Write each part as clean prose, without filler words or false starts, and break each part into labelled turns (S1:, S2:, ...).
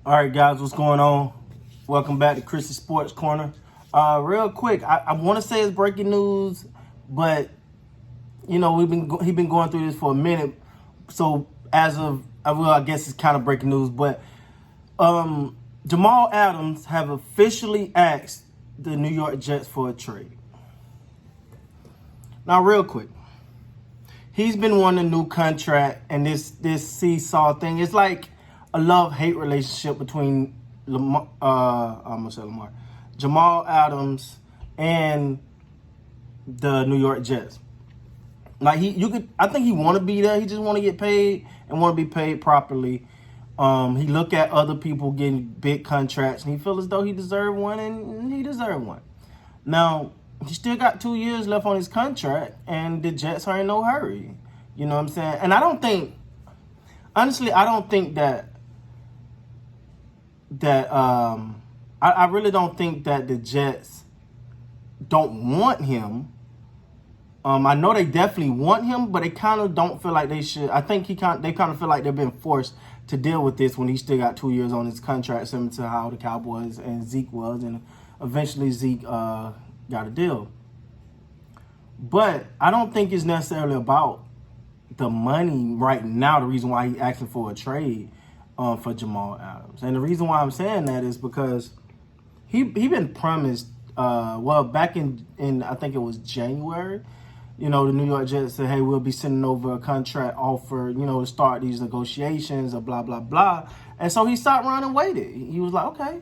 S1: All right, guys, what's going on? Welcome back to Chris's Sports Corner. Real quick, I want to say it's breaking news, but you know he's been going through this for a minute. So as of I guess it's kind of breaking news, but Jamal Adams have officially asked the New York Jets for a trade. Now, real quick, he's been wanting a new contract, and this seesaw thing. It's like a love-hate relationship between Jamal Adams and the New York Jets. Like I think he want to be there. He just want to get paid and want to be paid properly. He look at other people getting big contracts, and he feel as though he deserved one, and he deserved one. Now, he still got 2 years left on his contract, and the Jets are in no hurry. You know what I'm saying? And I don't think I really don't think that the Jets don't want him. I know they definitely want him, but they kind of don't feel like they should. I think they kind of feel like they've been forced to deal with this when he still got 2 years on his contract, similar to how the Cowboys and Zeke was, and eventually Zeke got a deal. But I don't think it's necessarily about the money right now. The reason why he's asking for a trade for Jamal Adams, and the reason why I'm saying that is because he been promised. Back in I think it was January. You know, the New York Jets said, hey, we'll be sending over a contract offer, you know, to start these negotiations or blah, blah, blah. And so he stopped around and waited. He was like, okay.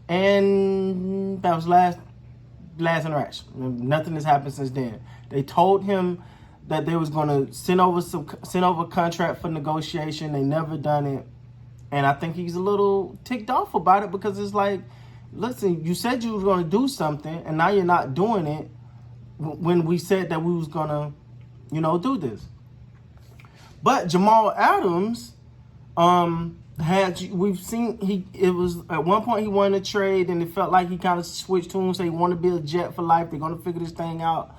S1: And that was last interaction. Nothing has happened since then. They told him that they was going to send over a contract for negotiation. They never done it. And I think he's a little ticked off about it because it's like, listen, you said you were going to do something, and now you're not doing it when we said that we was going to, do this. But Jamal Adams, we've seen it was at one point he wanted to trade, and it felt like he kind of switched to him, so he wanted to be a Jet for life. They're going to figure this thing out.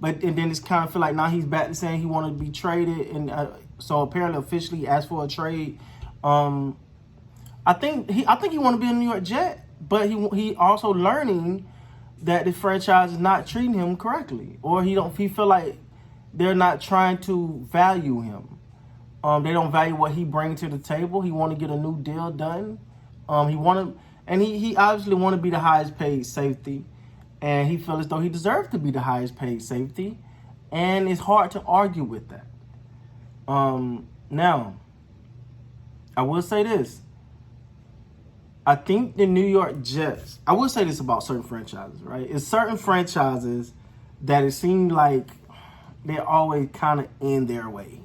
S1: And then it's kind of feel like now he's back to saying he wanted to be traded, and so apparently officially asked for a trade. I think he want to be a New York Jet, but he also learning that the franchise is not treating him correctly, or he feel like they're not trying to value him. They don't value what he brings to the table. He want to get a new deal done. He obviously want to be the highest paid safety, and he feels as though he deserves to be the highest paid safety, and it's hard to argue with that. Now, I will say this. I think the New York Jets, I will say this about certain franchises, right? It's certain franchises that it seems like they're always kind of in their way.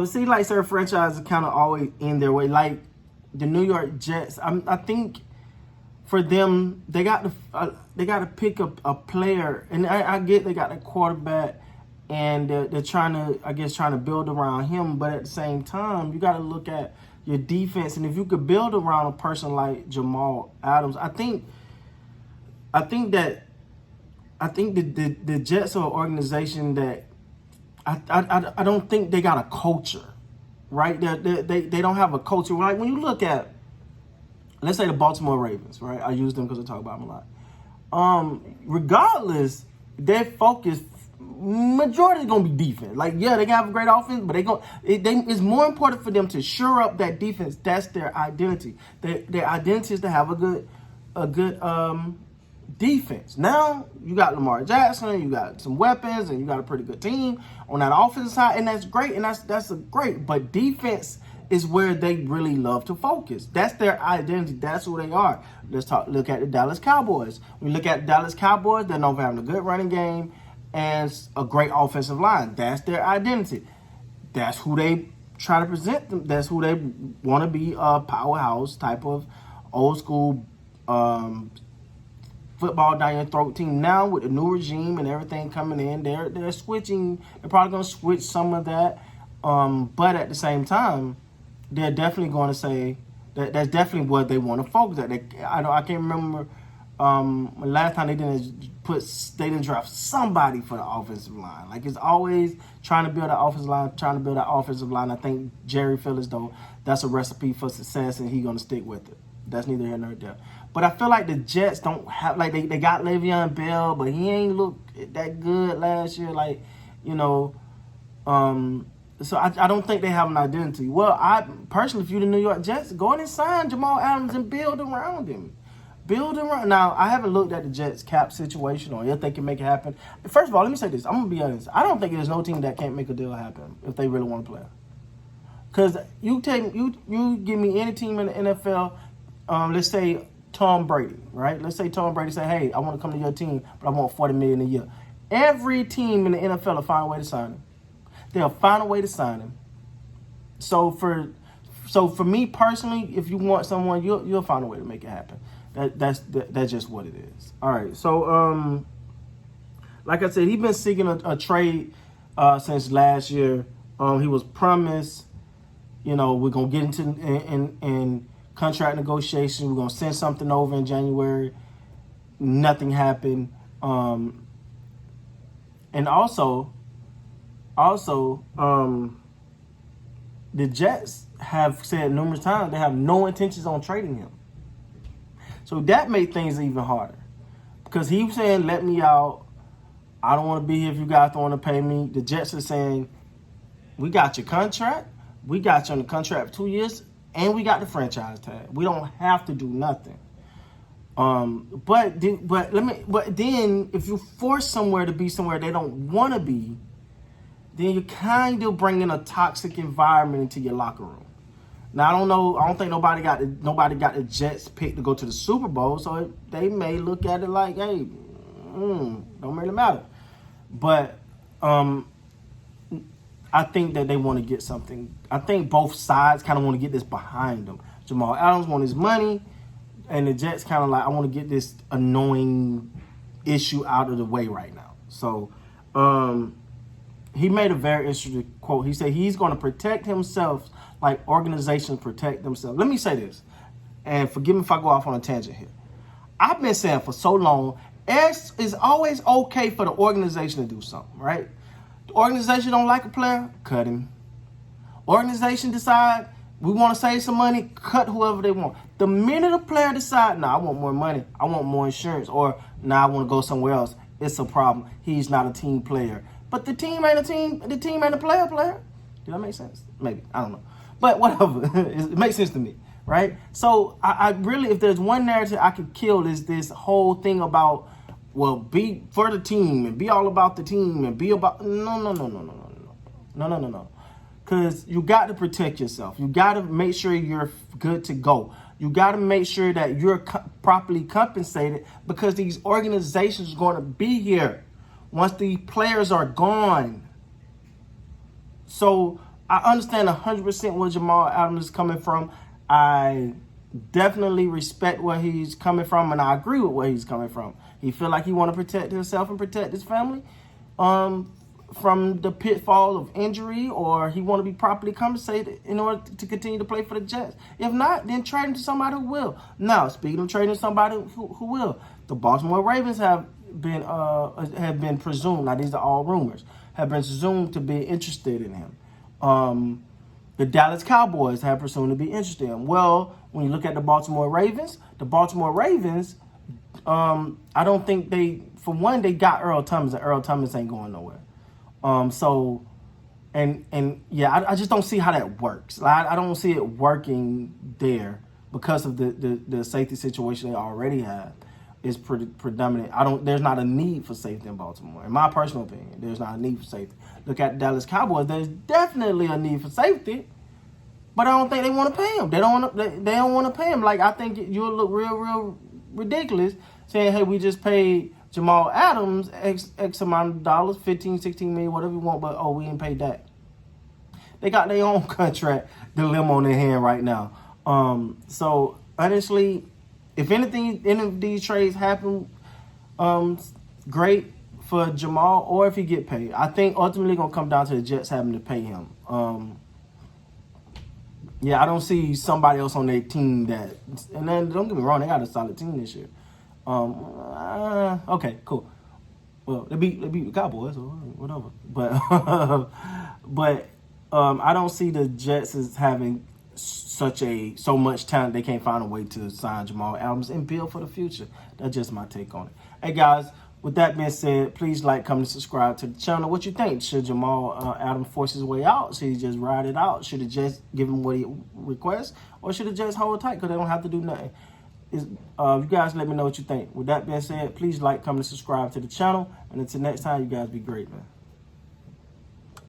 S1: See, like certain franchises kind of always in their way. Like the New York Jets, I think for them, they got to pick up a player, and I get they got a quarterback. And they're trying to build around him. But at the same time, you got to look at your defense. And if you could build around a person like Jamal Adams, I think the Jets are an organization that I don't think they got a culture, right? They don't have a culture. Like when you look at, let's say the Baltimore Ravens, right? I use them because I talk about them a lot. Regardless, their focus majority is gonna be defense. Like, yeah, they can have a great offense, but it's more important for them to shore up that defense. That's their identity. Their identity is to have a good defense. Now you got Lamar Jackson, you got some weapons, and you got a pretty good team on that offensive side, and that's great. And that's a great. But defense is where they really love to focus. That's their identity. That's who they are. Look at the Dallas Cowboys. When you look at the Dallas Cowboys, they're known for having a good running game and a great offensive line. That's their identity. That's who they try to present them. That's who they want to be, a powerhouse type of old school football down your throat team. Now with the new regime and everything coming in, they're switching. They're probably going to switch some of that. But at the same time, they're definitely going to say that's definitely what they want to focus at. I can't remember last time they did they didn't draft somebody for the offensive line. Like, it's always trying to build an offensive line, trying to build an offensive line. I think Jerry feels though that's a recipe for success, and he's gonna stick with it. That's neither here nor there. But I feel like the Jets don't have, like, they got Le'Veon Bell, but he ain't look that good last year. Like, you know, so I don't think they have an identity. Well, I personally, if you're the New York Jets, go in and sign Jamal Adams and build around him. Build around. Now, I haven't looked at the Jets cap situation or if they can make it happen. First of all, let me say this. I'm going to be honest. I don't think there's no team that can't make a deal happen if they really want to play. Because you give me any team in the NFL, let's say Tom Brady, right? Let's say Tom Brady say, hey, I want to come to your team, but I want $40 million a year. Every team in the NFL will find a way to sign him. They'll find a way to sign him. So for me personally, if you want someone, you'll find a way to make it happen. That's just what it is. All right. So like I said, he's been seeking a trade since last year. He was promised, you know, we're gonna get into in contract negotiations. We're gonna send something over in January. Nothing happened. And also, the Jets have said numerous times they have no intentions on trading him. So that made things even harder. Because he was saying, let me out. I don't want to be here if you guys don't want to pay me. The Jets are saying, we got your contract. We got you on the contract for 2 years. And we got the franchise tag. We don't have to do nothing. But then if you force somewhere to be somewhere they don't want to be, then you're kind of bringing a toxic environment into your locker room. Now, I don't know. I don't think nobody got the Jets picked to go to the Super Bowl, so they may look at it like, hey, don't really matter. But I think that they want to get something. I think both sides kind of want to get this behind them. Jamal Adams wants his money, and the Jets kind of like, I want to get this annoying issue out of the way right now. So he made a very interesting quote. He said he's going to protect himself like organizations protect themselves. Let me say this, and forgive me if I go off on a tangent here. I've been saying for so long, it's always okay for the organization to do something, right? The organization don't like a player, cut him. Organization decide we want to save some money, cut whoever they want. The minute a player decide, I want more money, I want more insurance, or I want to go somewhere else, it's a problem. He's not a team player. But the team ain't a team, the team ain't a player. Did that make sense? Maybe. I don't know. But whatever. It makes sense to me, right? So I really, if there's one narrative I could kill, is this whole thing about, well, be for the team and be all about the team and be about, no. Because you got to protect yourself. You got to make sure you're good to go. You got to make sure that you're properly compensated, because these organizations are going to be here once the players are gone. So I understand 100% where Jamal Adams is coming from. I definitely respect where he's coming from, and I agree with where he's coming from. He feel like he want to protect himself and protect his family from the pitfall of injury, or he want to be properly compensated in order to continue to play for the Jets. If not, then trade him to somebody who will. Now, speaking of trading somebody who will, the Baltimore Ravens have been presumed, now these are all rumors, have been presumed to be interested in him. The Dallas Cowboys have presumed to be interested in him. Well, when you look at the Baltimore Ravens, I don't think they got Earl Thomas, and Earl Thomas ain't going nowhere. I just don't see how that works. I don't see it working there because of the safety situation they already have is pretty predominant. There's not a need for safety in Baltimore. In my personal opinion, there's not a need for safety. Look at the Dallas Cowboys. There's definitely a need for safety, but I don't think they want to pay him. They don't want to pay him. Like, I think you'll look real ridiculous saying, hey, we just paid Jamal Adams X amount of dollars, 15, 16 million, whatever you want, but we ain't paid that. They got their own contract dilemma on their hand right now. So honestly, if anything, any of these trades happen, great for Jamal, or if he get paid. I think ultimately gonna come down to the Jets having to pay him. I don't see somebody else on their team and then don't get me wrong, they got a solid team this year. Okay, cool. Well, they beat the Cowboys or whatever. But I don't see the Jets as having so much talent they can't find a way to sign Jamal Adams and build for the future. That's just my take on it. Hey guys, with that being said, please like, comment, and subscribe to the channel. What you think? Should Jamal Adams force his way out? Should he just ride it out? Should the Jets give him what he requests, or should the Jets hold tight because they don't have to do nothing? You guys let me know what you think. With that being said, please like, comment, and subscribe to the channel. And until next time, you guys be great, man.